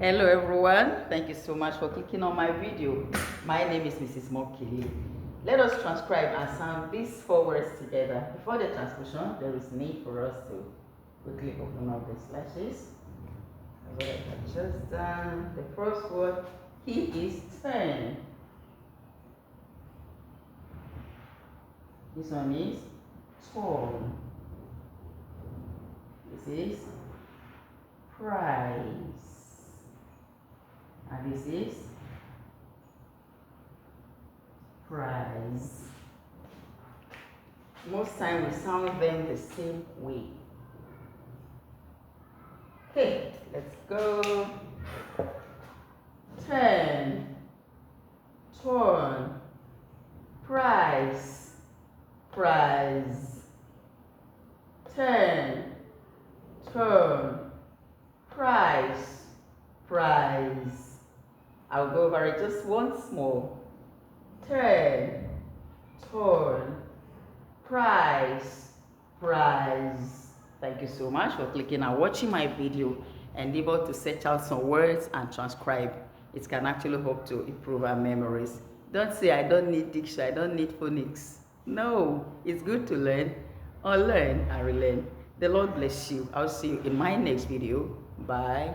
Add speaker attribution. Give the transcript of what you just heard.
Speaker 1: Hello everyone, thank you so much for clicking on my video. My name is Mrs. Mokili. Let us transcribe and sound these 4 words together. Before the transcription, there is need for us to quickly open up the slashes. What I have just done. The first word, he is turn. This one is turn. This is price. And this is price. Most time we sound them the same way. Okay, let's go. Turn, turn, price, price. Turn, turn, price, price. I'll go over it just once more. Turn, turn, price, price. Thank you so much for clicking and watching my video and able to search out some words and transcribe. It can actually help to improve our memories. Don't say, I don't need diction, I don't need phonics. No, it's good to learn, unlearn, and relearn. The Lord bless you. I'll see you in my next video. Bye.